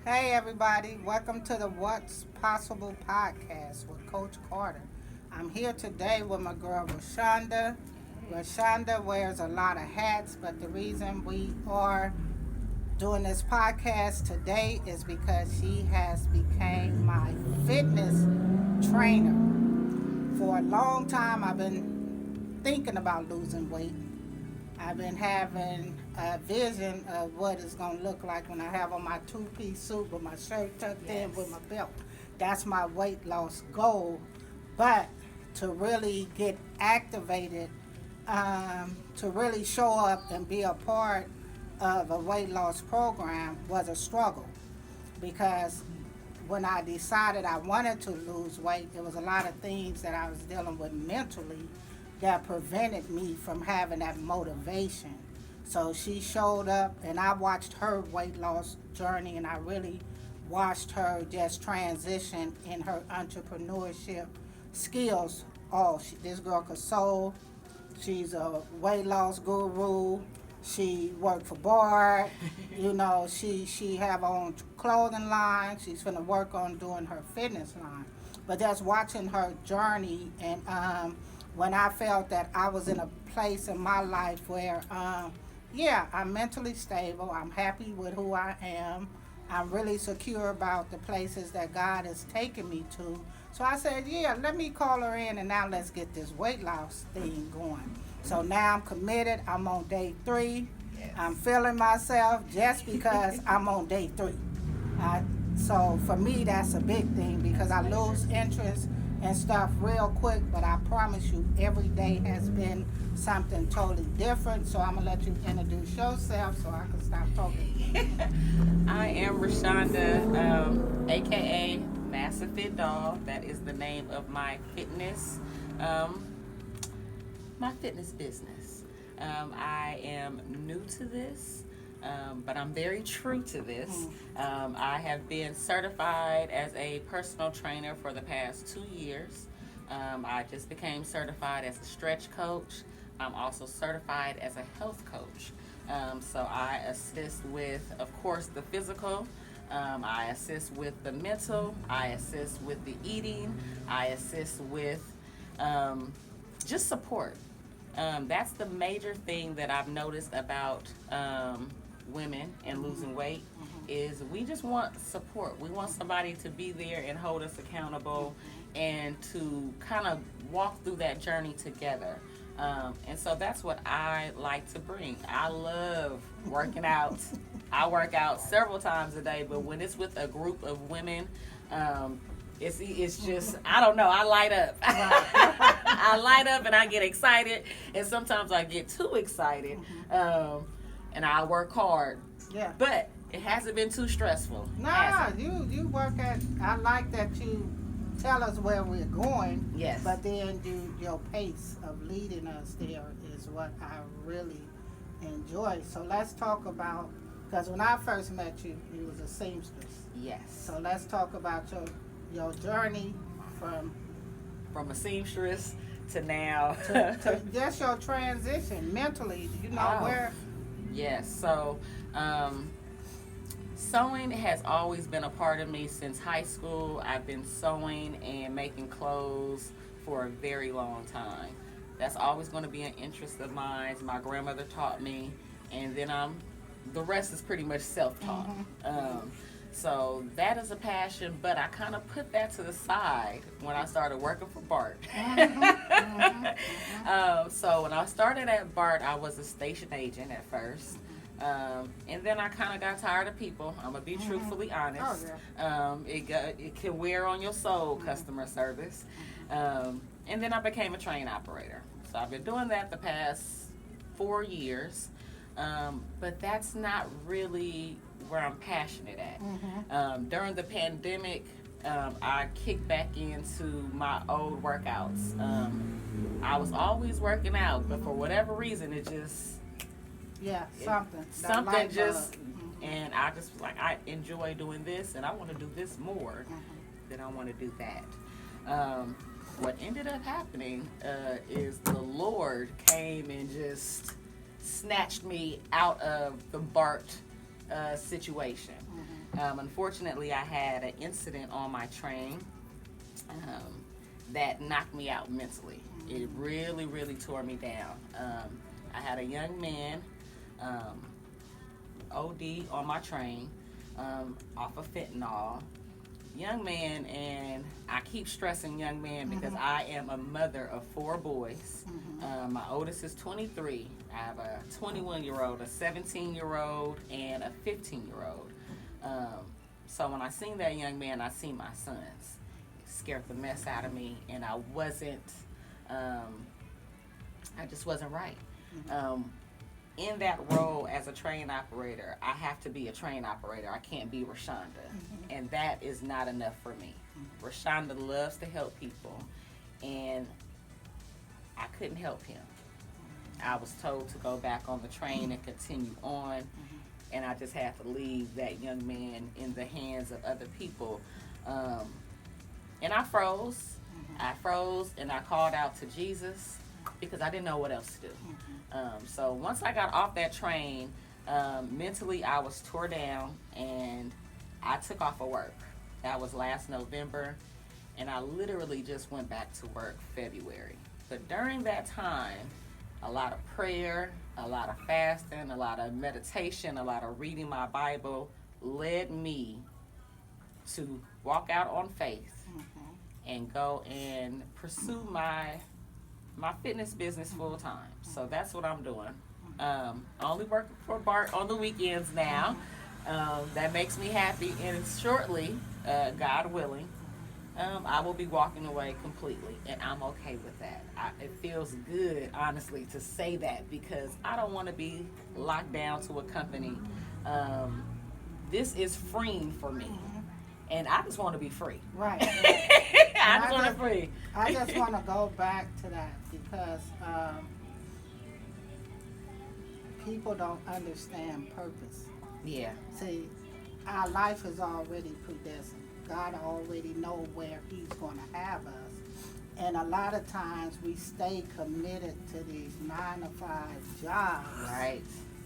Hey everybody, welcome to the What's Possible podcast with Coach Carter. I'm here today with my girl RaShanda. RaShanda wears a lot of hats, but the reason we are doing this podcast today is because she has become my fitness trainer. For a long time I've been thinking about losing weight. I've been having a vision of what it's going to look like when I have on my two-piece suit with my shirt tucked in with Yes. my belt. That's my weight loss goal. But to really get activated, to really show up and be a part of a weight loss program was a struggle because when I decided I wanted to lose weight, there was a lot of things that I was dealing with mentally that prevented me from having that motivation. So she showed up and I watched her weight loss journey and I really watched her just transition in her entrepreneurship skills. This girl could sew. She's a weight loss guru. She worked for Bard. She have her own clothing line. She's finna work on doing her fitness line. But just watching her journey and when I felt that I was in a place in my life where yeah, I'm mentally stable. I'm happy with who I am. I'm really secure about the places that God has taken me to. So I said, yeah, let me call her in and now let's get this weight loss thing going. So now I'm committed. I'm on day 3. Yes. I'm feeling myself just because I'm on day 3. I, so for me, that's a big thing because I lose interest and stuff real quick, but I promise you, every day has been something totally different. So I'm gonna let you introduce yourself so I can stop talking. I am RaShanda, aka Massive Fit Doll. That is the name of um, my fitness business. I am new to this, but I'm very true to this. I have been certified as a personal trainer for the past 2 years. I just became certified as a stretch coach. I'm also certified as a health coach. So I assist with, of course, the physical. I assist with the mental. I assist with the eating. I assist with just support. That's the major thing that I've noticed about women and losing weight is we just want support. We want somebody to be there and hold us accountable and to kind of walk through that journey together. And so that's what I like to bring. I love working out. I work out several times a day, but when it's with a group of women, it's just, I don't know, I light up. I light up and I get excited, and sometimes I get too excited, and I work hard. Yeah. But it hasn't been too stressful. Nah, you work at. I like that you tell us where we're going. Yes. But then your pace of leading us there is what I really enjoy. So let's talk about because when I first met you, you was a seamstress. Yes. So let's talk about your journey From a seamstress to now. to just your transition mentally. Oh. Where. Yes. So, sewing has always been a part of me since high school. I've been sewing and making clothes for a very long time. That's always going to be an interest of mine. My grandmother taught me, and then the rest is pretty much self-taught. So that is a passion, but I kind of put that to the side when I started working for Bart. So when I started at Bart, I was a station agent at first. And then I kind of got tired of people. I'm going to be truthfully honest. Oh, yeah. It can wear on your soul, customer service. And then I became a train operator. So I've been doing that the past 4 years. But that's not really where I'm passionate at. During the pandemic, I kicked back into my old workouts. I was always working out, but for whatever reason, it just something just, and I just was like, I enjoy doing this, and I want to do this more than I want to do that. What ended up happening is the Lord came and just snatched me out of the Bart situation. Unfortunately, I had an incident on my train that knocked me out mentally. It really, really tore me down. I had a young man OD on my train off of fentanyl. Young man, and I keep stressing young man because I am a mother of 4 boys. My oldest is 23. I have a 21-year-old, a 17-year-old, and a 15-year-old. So when I seen that young man, I seen my sons. It scared the mess out of me, and I just wasn't right. In that role as a train operator, I have to be a train operator. I can't be RaShanda. And that is not enough for me. RaShanda loves to help people, and I couldn't help him. I was told to go back on the train and continue on, and I just had to leave that young man in the hands of other people. And I froze. I froze, and I called out to Jesus because I didn't know what else to do. So once I got off that train, mentally I was tore down, and I took off of work. That was last November, and I literally just went back to work February. But during that time, a lot of prayer, a lot of fasting, a lot of meditation, a lot of reading my Bible led me to walk out on faith and go and pursue my fitness business full time. So that's what I'm doing. I only work for Bart on the weekends now. That makes me happy, and shortly, God willing, I will be walking away completely, and I'm okay with that. It feels good, honestly, to say that, because I don't want to be locked down to a company. This is freeing for me, and I just want to be free. Right. I just want to be free. I just want to go back to that because people don't understand purpose. Yeah. See, our life is already predestined. God already knows where He's going to have us. And a lot of times we stay committed to these 9-to-5 jobs. Right.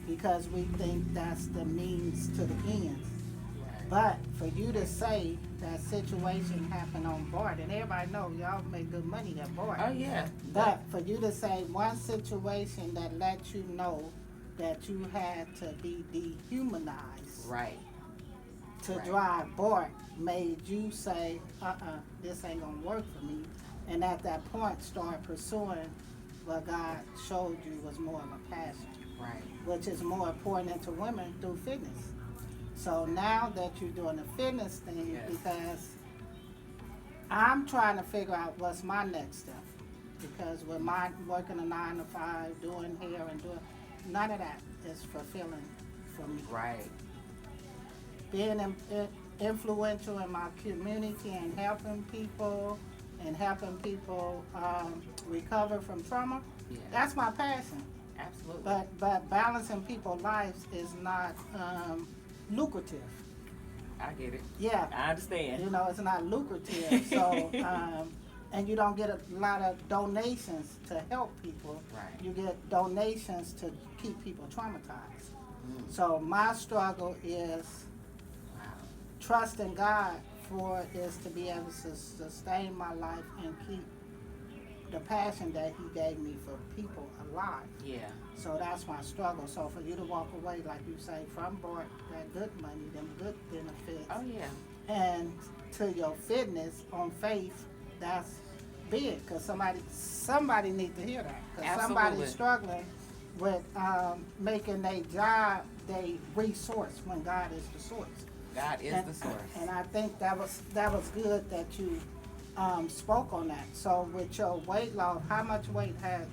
Because we think that's the means to the end. Right. But for you to say that situation happened on board, and everybody knows y'all make good money at board. Oh, yeah. But for you to say one situation that lets you know that you had to be dehumanized. Right. To drive board made you say, this ain't gonna work for me. And at that point, start pursuing what God showed you was more of a passion. Right. Which is more important to women through fitness. So now that you're doing the fitness thing, yes. Because I'm trying to figure out what's my next step. Because with my working a 9-to-5, doing hair and doing, none of that is fulfilling for me. Right. Being influential in my community and helping people recover from trauma, yeah. That's my passion. Absolutely. But balancing people's lives is not lucrative. I get it. Yeah. I understand. You know, it's not lucrative. So, and you don't get a lot of donations to help people. Right. You get donations to keep people traumatized. So my struggle is trusting God is to be able to sustain my life and keep the passion that He gave me for people alive. Yeah. So that's my struggle. So for you to walk away, like you say, from board, that good money, them good benefits. Oh yeah. And to your fitness on faith, that's big, because somebody needs to hear that. Because somebody's struggling with making their job their resource when God is the source. God is the source. And I think that was good that you spoke on that. So with your weight loss, how much weight have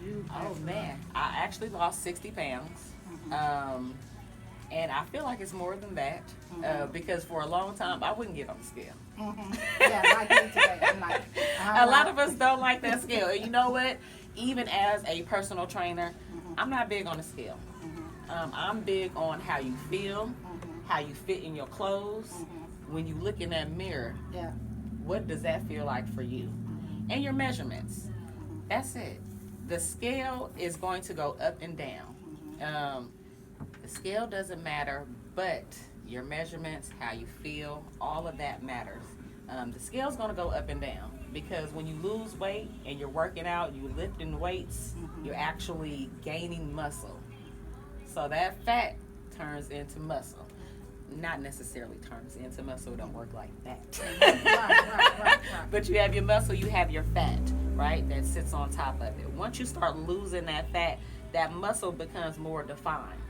you? Oh man, I actually lost 60 pounds. And I feel like it's more than that, because for a long time I wouldn't get on the scale. Yeah, like me today. I'm like, a lot of us don't like that scale. And you know what? Even as a personal trainer, I'm not big on the scale. I'm big on how you feel, how you fit in your clothes. When you look in that mirror, yeah. What does that feel like for you? And your measurements. That's it. The scale is going to go up and down. The scale doesn't matter, but your measurements, how you feel, all of that matters. The scale's going to go up and down because when you lose weight and you're working out, you're lifting weights, you're actually gaining muscle. So that fat turns into muscle. Not necessarily turns into muscle, it don't work like that. Right. But you have your muscle, you have your fat, right, that sits on top of it. Once you start losing that fat, that muscle becomes more defined.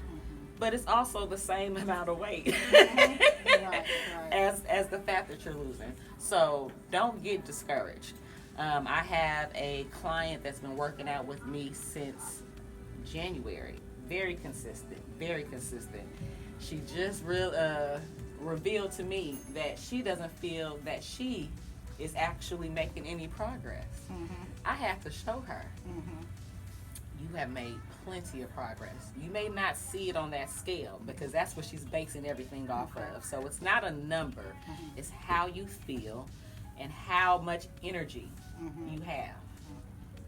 But it's also the same amount of weight Right. as the fat that you're losing. So don't get discouraged. I have a client that's been working out with me since January. Very consistent, very consistent. She just revealed to me that she doesn't feel that she is actually making any progress. I have to show her. You have made plenty of progress. You may not see it on that scale because that's what she's basing everything off of. So it's not a number. It's how you feel and how much energy you have.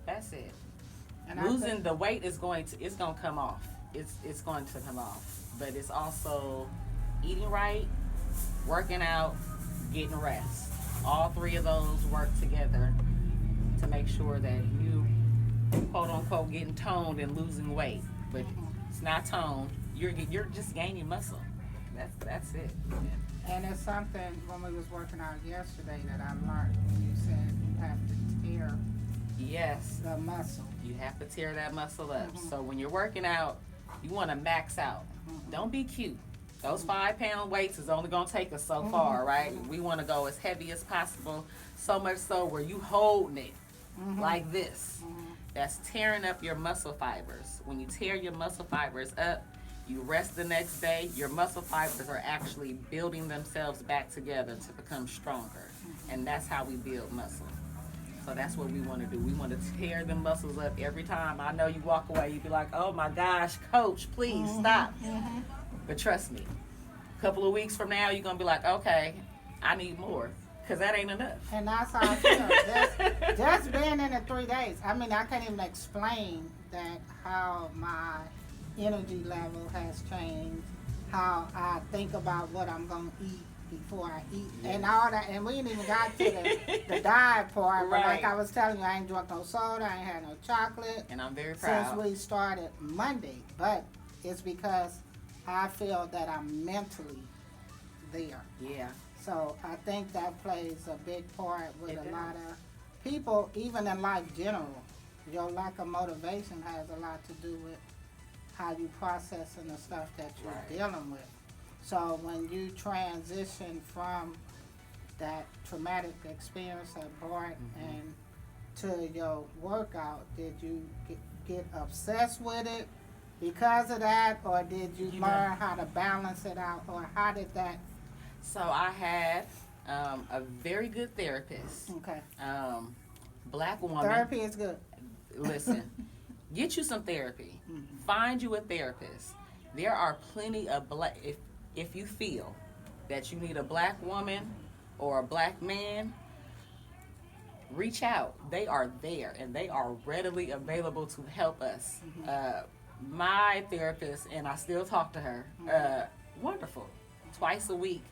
That's it. And Losing the weight is going to come off. It's going to come off. But it's also eating right, working out, getting rest. All three of those work together to make sure that you, quote unquote, getting toned and losing weight. But it's not toned. You're just gaining muscle. That's it. And it's something when we was working out yesterday that I learned when you said you have to tear the muscle. You have to tear that muscle up. So when you're working out, you want to max out. Don't be cute. Those 5-pound weights is only going to take us so far, right? We want to go as heavy as possible, so much so where you holding it like this. That's tearing up your muscle fibers. When you tear your muscle fibers up, you rest the next day, your muscle fibers are actually building themselves back together to become stronger. And that's how we build muscle. So that's what we want to do. We want to tear the muscles up every time. I know you walk away, you be like, oh my gosh, coach, please stop. But trust me, a couple of weeks from now, you're going to be like, okay, I need more. Because that ain't enough. And that's how I feel. Just being in it 3 days. I mean, I can't even explain that how my energy level has changed, how I think about what I'm going to eat before I eat, and all that. And we ain't even got to the diet part. But like I was telling you, I ain't drunk no soda, I ain't had no chocolate. And I'm very proud. Since we started Monday. But it's because I feel that I'm mentally there. Yeah. So I think that plays a big part with a lot of people, even in life general. Your lack of motivation has a lot to do with how you processing the stuff that you're dealing with. So when you transition from that traumatic experience that brought and to your workout, did you get obsessed with it because of that, or did you learn how to balance it out, or how did that? So I had a very good therapist. Okay. Black woman. Therapy is good. Listen, get you some therapy. Find you a therapist. There are plenty of black. If you feel that you need a black woman or a black man, reach out. They are there and they are readily available to help us. My therapist, and I still talk to her, wonderful. Twice a week.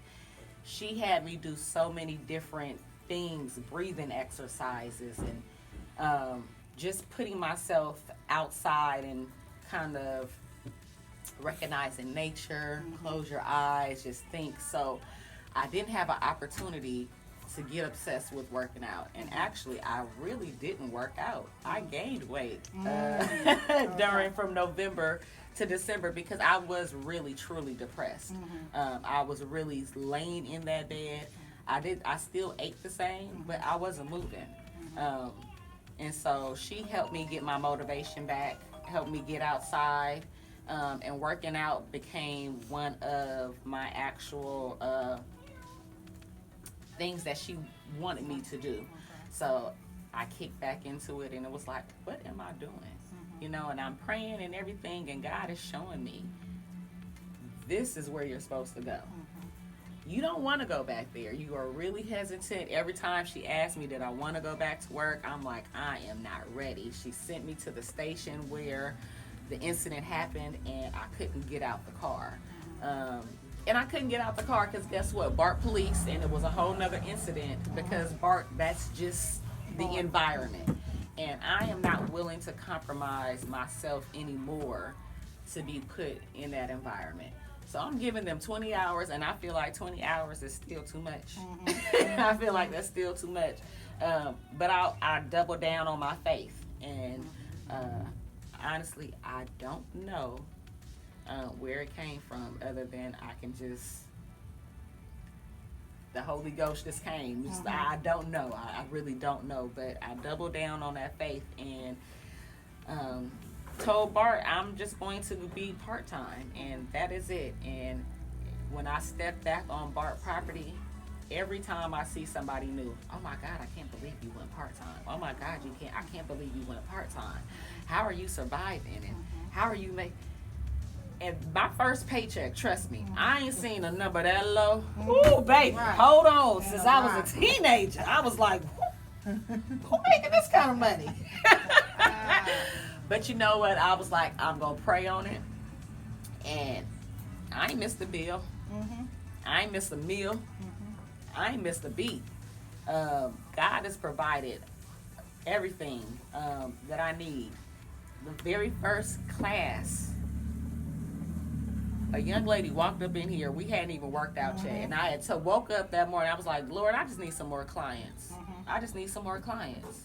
She had me do so many different things, breathing exercises, and just putting myself outside and kind of recognizing nature, close your eyes, just think. So I didn't have an opportunity to get obsessed with working out. And actually, I really didn't work out. I gained weight from November to December because I was really, truly depressed. I was really laying in that bed. I still ate the same, but I wasn't moving. And so she helped me get my motivation back, helped me get outside, and working out became one of my actual things that she wanted me to do. So I kicked back into it, and it was like, what am I doing? You know, and I'm praying and everything, and God is showing me this is where you're supposed to go. You don't want to go back there. You are really hesitant. Every time she asked me did I want to go back to work, I'm like, I am not ready. She sent me to the station where the incident happened, and I couldn't get out the car. and I couldn't get out the car because guess what? Bart police, and it was a whole nother incident because Bart, that's just the environment. And I am not willing to compromise myself anymore to be put in that environment. So I'm giving them 20 hours, and I feel like 20 hours is still too much. I feel like that's still too much. But I double down on my faith. And honestly, I don't know where it came from other than I can just, the Holy Ghost just came. I don't know. I really don't know. But I doubled down on that faith and told Bart I'm just going to be part-time, and that is it. And when I step back on Bart property, every time I see somebody new, oh my God, I can't believe you went part-time. Oh my God, I can't believe you went part-time. How are you surviving? And how are you and my first paycheck, trust me, I ain't seen a number that low. Ooh, baby, hold on. Since I was a teenager, I was like, who making this kind of money? But you know what? I was like, I'm going to pray on it. And I ain't missed a bill. I ain't missed a meal. I ain't missed a beat. God has provided everything that I need. The very first class, a young lady walked up in here. We hadn't even worked out yet. And I had woke up that morning. I was like, Lord, I just need some more clients. I just need some more clients.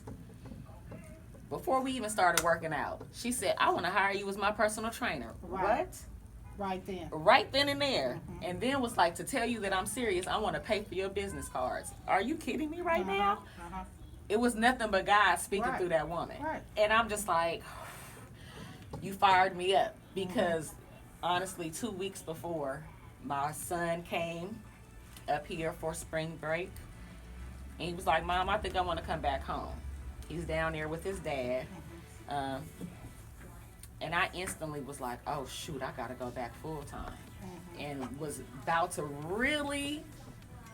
Before we even started working out, she said, I want to hire you as my personal trainer. What? Right then. Right then and there. And then was like, to tell you that I'm serious, I want to pay for your business cards. Are you kidding me right now? It was nothing but God speaking through that woman. And I'm just like, you fired me up. Because honestly, 2 weeks before, my son came up here for spring break. And he was like, Mom, I think I want to come back home. He's down there with his dad. And I instantly was like, oh, shoot, I got to go back full time. And was about to really,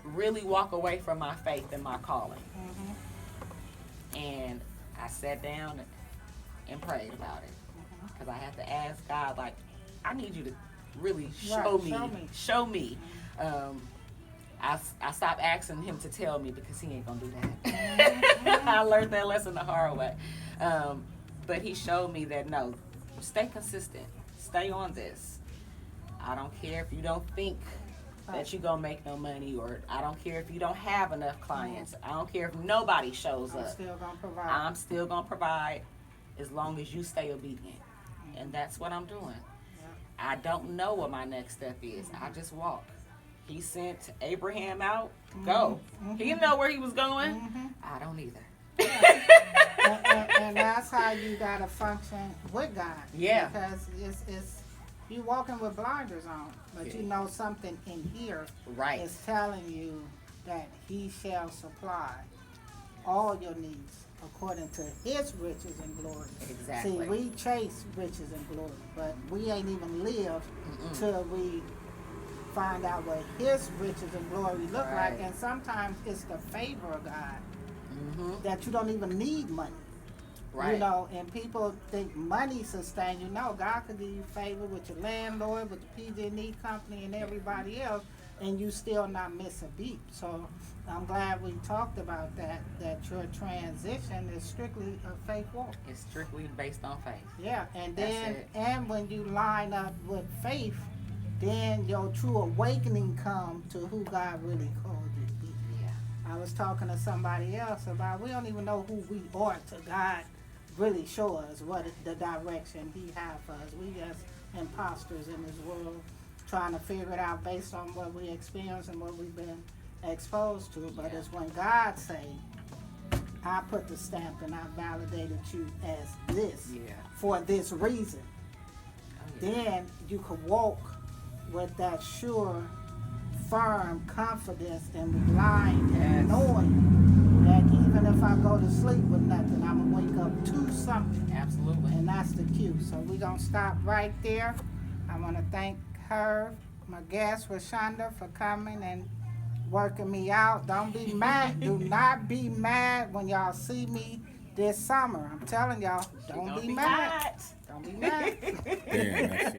really walk away from my faith and my calling. And I sat down and prayed about it. Because I had to ask God, like, I need you to really show me. I stopped asking him to tell me because he ain't gonna do that. I learned that lesson the hard way. But he showed me that no, stay consistent. Stay on this. I don't care if you don't think that you're gonna make no money, or I don't care if you don't have enough clients. I don't care if nobody shows up. I'm still gonna provide as long as you stay obedient. And that's what I'm doing. I don't know what my next step is. I just walk. He sent Abraham out. Go. He didn't know where he was going. I don't either. And that's how you gotta function with God. Yeah. Because it's you walking with blinders on, but you know something in here is telling you that He shall supply all your needs according to His riches and glory. Exactly. See, we chase riches and glory, but we ain't even lived till we find out what His riches and glory look like. And sometimes it's the favor of God that you don't even need money. You know, and people think money sustains you. No, God could give you favor with your landlord, with the PG&E company, and everybody else, and you still not miss a beat. So I'm glad we talked about that your transition is strictly a faith walk. It's strictly based on faith. Yeah, and then and when you line up with faith, then your true awakening come to who God really called you to be. I was talking to somebody else about we don't even know who we are till God really show us what the direction He has for us. We just imposters in this world trying to figure it out based on what we experience and what we've been exposed to. But it's when God say, I put the stamp and I validated you as this for this reason, then you could walk with that sure, firm confidence and relying and knowing that even if I go to sleep with nothing, I'm going to wake up to something. Absolutely. And that's the cue. So we're going to stop right there. I want to thank her, my guest, RaShanda, for coming and working me out. Don't be mad. Do not be mad when y'all see me this summer. I'm telling y'all, don't be mad. Don't be mad.